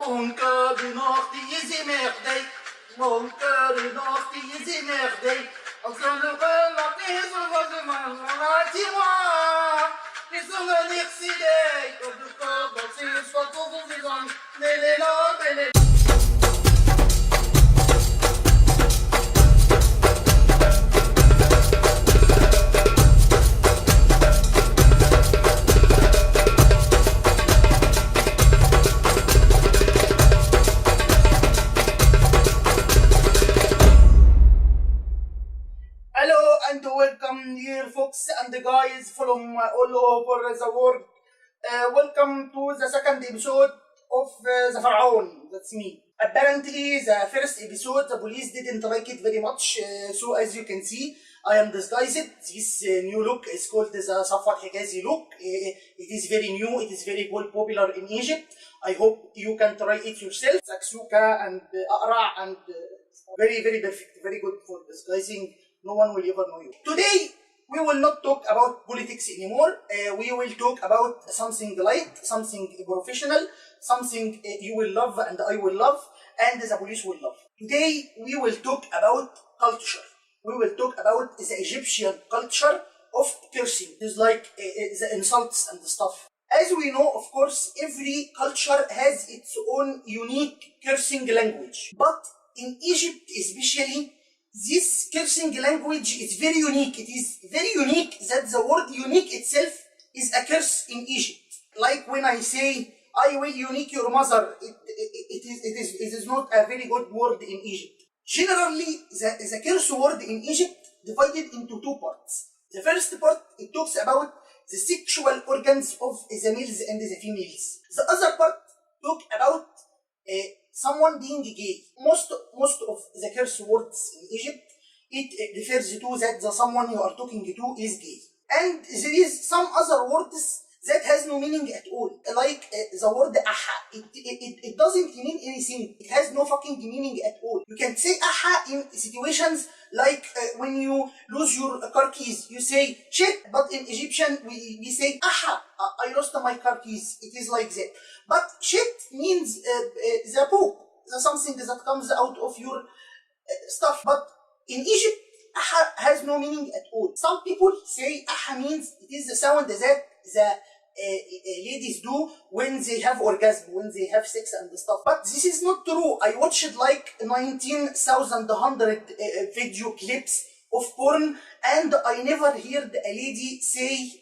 Mon cœur est noirci et merdé. Mon cœur est noirci et merdé. En train de relater sur votre main, dis-moi. Les souvenirs si des, comme le corps dans ses soins pour vous vivants. Les langues et les and welcome dear folks and the guys from all over the world. Welcome to the second episode of the Pharaoh. That's me. Apparently the first episode the police didn't like it very much, so as you can see I am disguised. This new look is called the Safwat Hijazi look. It is very new, it is very popular in Egypt. I hope you can try it yourself. Saksuka and Aqra and very perfect, very good for disguising. No one will ever know you. Today, we will not talk about politics anymore. We will talk about something light, something professional, something you will love and I will love and the police will love. Today, we will talk about culture. We will talk about the Egyptian culture of cursing. It's like the insults and the stuff. As we know, of course, every culture has its own unique cursing language. But in Egypt especially, this cursing language is very unique. It is very unique that the word unique itself is a curse in Egypt. Like when I say, I will unique your mother, it is not a very good word in Egypt. Generally, the curse word in Egypt divided into two parts. The first part, it talks about the sexual organs of the males and the females. The other part talk about someone being gay. Most of the curse words in Egypt, it refers to that the someone you are talking to is gay. And there is some other words that has no meaning at all. Like the word aha. It doesn't mean anything. It has no fucking meaning at all. You can say aha in situations like when you lose your car keys, you say shit, but in Egyptian we say aha, I lost my car keys. It is like that. But shit means the poop, something that comes out of your stuff. But in Egypt, aha has no meaning at all. Some people say aha means it is the sound that the ladies do when they have orgasm, when they have sex and stuff. But this is not true. I watched like 19,100 video clips of porn and I never heard a lady say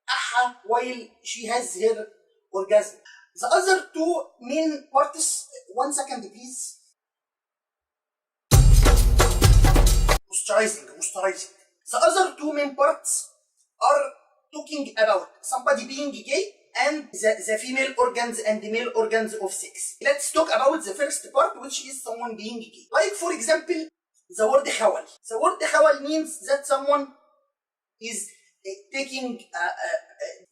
aha while she has her orgasm. The other two main parts, 1 second please. Moisturizing. The other two main parts are talking about somebody being gay and the female organs and the male organs of sex. Let's talk about the first part, which is someone being gay. Like for example, the word khawal. The word khawal means that someone is taking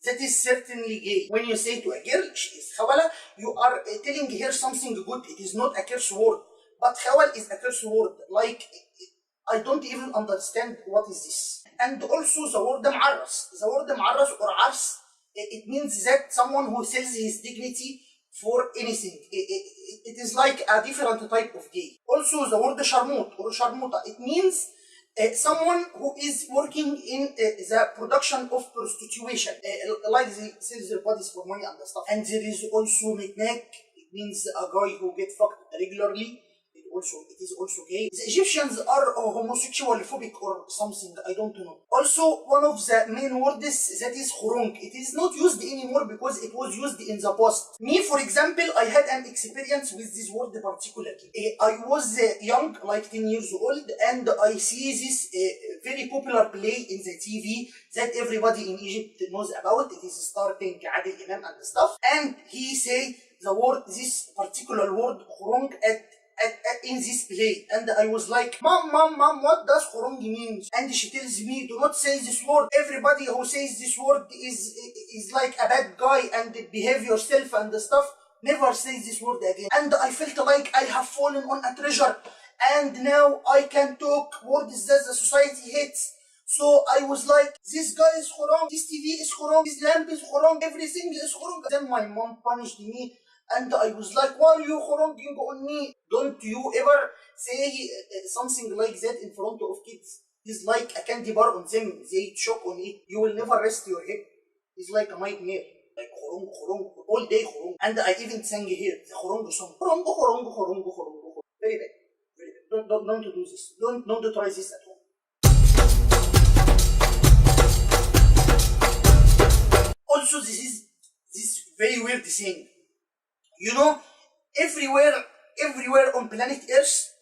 that is certainly gay. When you say to a girl, she is khawala, you are telling her something good. It is not a curse word. But khawal is a curse word. Like, I don't even understand what is this. And also the word mu'arras. The word mu'arras or ars, it means that someone who sells his dignity for anything. It is like a different type of gay. Also the word sharmut or sharmuta, it means someone who is working in the production of prostitution, like they sell their bodies for money and stuff. And there is also mitnak, it means a guy who gets fucked regularly. It is also gay. The Egyptians are homosexual phobic or something, I don't know. Also, one of the main words that is khurung. It is not used anymore because it was used in the past. Me, for example, I had an experience with this word particularly. I was young, like 10 years old, and I see this very popular play in the TV that everybody in Egypt knows about. It is starting Adil Imam and stuff. And he say this particular word khurung in this play, and I was like, Mom, what does khurung mean? And she tells me, do not say this word. Everybody who says this word is like a bad guy and behave yourself and stuff. Never say this word again. And I felt like I have fallen on a treasure, and now I can talk words that the society hates. So I was like, this guy is khurung, this TV is khurung, this lamp is khurung, everything is khurung. Then my mom punished me And I was like, why are you خرنجing on me? Don't you ever say something like that in front of kids. It's like a candy bar on them. They choke on it. You will never rest your head. It's like a nightmare. Like خرنج خرنج all day خرنج. And I even sang here the خرنج song. خرنج خرنج خرنج خرنج. Very bad. Very bad. Don't do this. Don't try this at home. Also, this is very weird thing. You know, everywhere on planet Earth,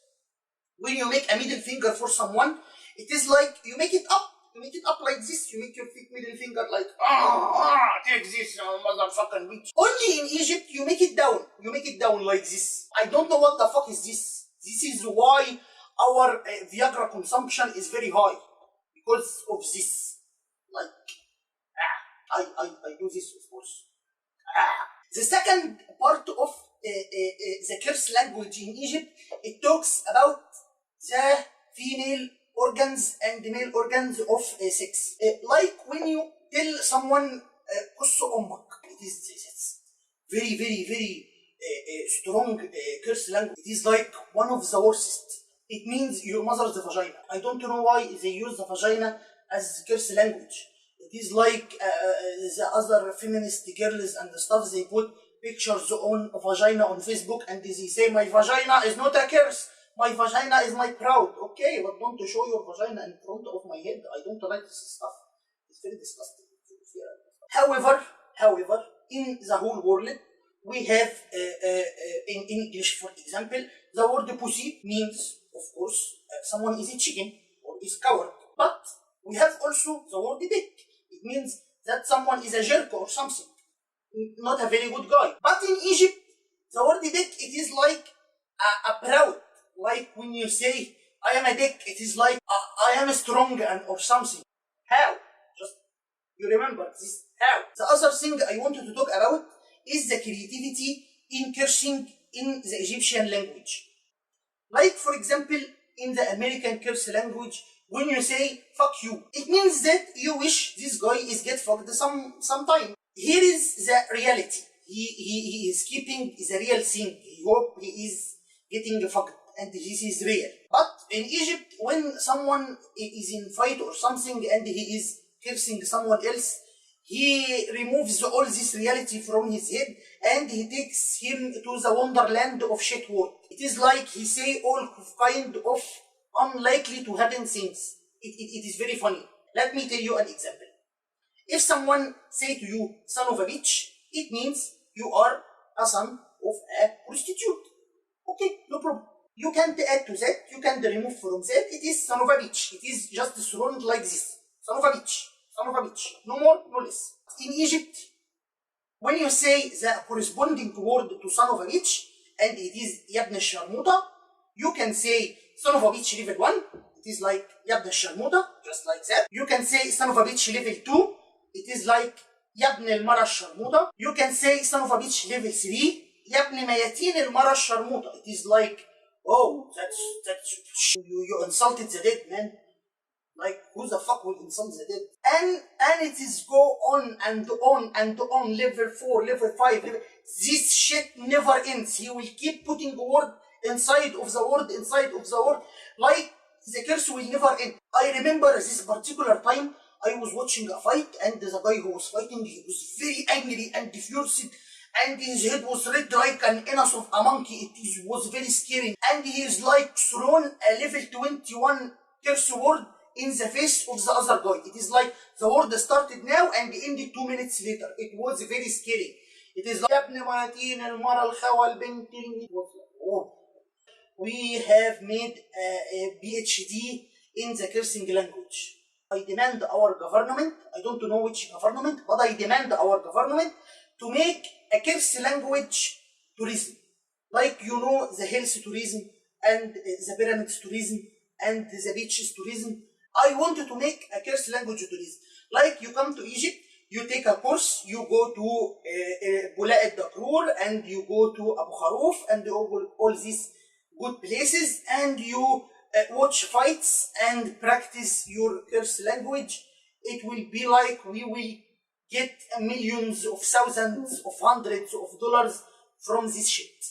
when you make a middle finger for someone, it is like you make it up. You make it up like this. You make your middle finger like, take this, motherfucking bitch. Only in Egypt, you make it down. You make it down like this. I don't know what the fuck is this. This is why our Viagra consumption is very high. Because of this. Like, I do this, of course. The second part of the curse language in Egypt, it talks about the female organs and the male organs of sex. Like when you tell someone قص أمك, it is very strong curse language. It is like one of the worst. It means your mother's vagina. I don't know why they use the vagina as curse language. It is like the other feminist girls and the stuff, they put pictures on a vagina on Facebook and they say my vagina is not a curse, my vagina is my proud. Okay, but don't show your vagina in front of my head. I don't like this stuff. It's very disgusting. However, in the whole world, we have in English, for example, the word pussy means, of course, someone is a chicken or is coward. But we have also the word dick. It means that someone is a jerk or something, not a very good guy. But in Egypt, the word dick, it is like a proud. Like when you say, I am a dick, it is like, I am strong or something. How? Just, you remember this, how? The other thing I wanted to talk about is the creativity in cursing in the Egyptian language. Like, for example, in the American curse language, when you say fuck you, it means that you wish this guy is get fucked sometime. Here is the reality. He is keeping the real thing. He hope he is getting fucked and this is real. But in Egypt, when someone is in fight or something and he is cursing someone else, he removes all this reality from his head and he takes him to the wonderland of shit word. It is like he say all kind of unlikely to happen things. It is very funny. Let me tell you an example. If someone say to you, son of a bitch, it means you are a son of a prostitute. Okay, no problem. You can't add to that, you can't remove from that, it is son of a bitch. It is just thrown like this. Son of a bitch, son of a bitch. No more, no less. In Egypt, when you say the corresponding word to son of a bitch, and it is يابن الشرموطة, you can say son of a bitch level 1, it is like يابن الشرموطة, just like that. You can say son of a bitch level 2, it is like يابن المرة الشرموطة. You can say son of a bitch level 3, يابن مياتين المرة الشرموطة. It is like, oh, that's you insulted the dead, man. Like, who the fuck will insult the dead? And it is go on and on and on, level 4, level 5, this shit never ends. He will keep putting word inside of the word, inside of the word, like the curse will never end. I remember this particular time, I was watching a fight and the guy who was fighting, he was very angry and furious and his head was red like an anus of a monkey. It was very scary. And he is like thrown a level 21 curse word in the face of the other guy. It is like the word started now and ended 2 minutes later. It was very scary. It is like we have made a PhD in the cursing language. I demand our government, I don't know which government, but I demand our government to make a curse language tourism. Like, you know, the health tourism and the pyramids tourism and the beaches tourism. I wanted to make a curse language tourism. Like, you come to Egypt, you take a course, you go to Bula el-Dakrur and you go to Abu Kharouf and all these good places and you watch fights and practice your curse language. It will be like we will get millions of thousands of hundreds of dollars from this shit.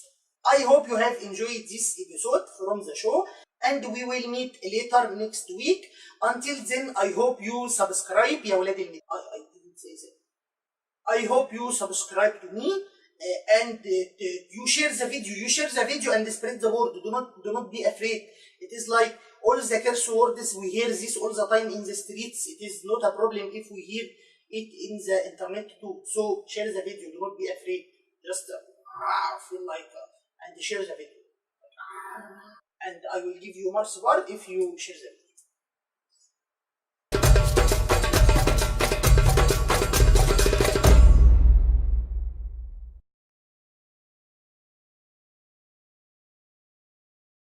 I hope you have enjoyed this episode from the show, and we will meet later next week. Until then, I hope you subscribe. يا ولاد I didn't say that. I hope you subscribe to me, and you share the video. You share the video and spread the word. Do not be afraid. It is like all the curse words, we hear this all the time in the streets. It is not a problem if we hear it in the internet too. So share the video. Do not be afraid. Just feel like and share the video. And I will give you more support if you share the video.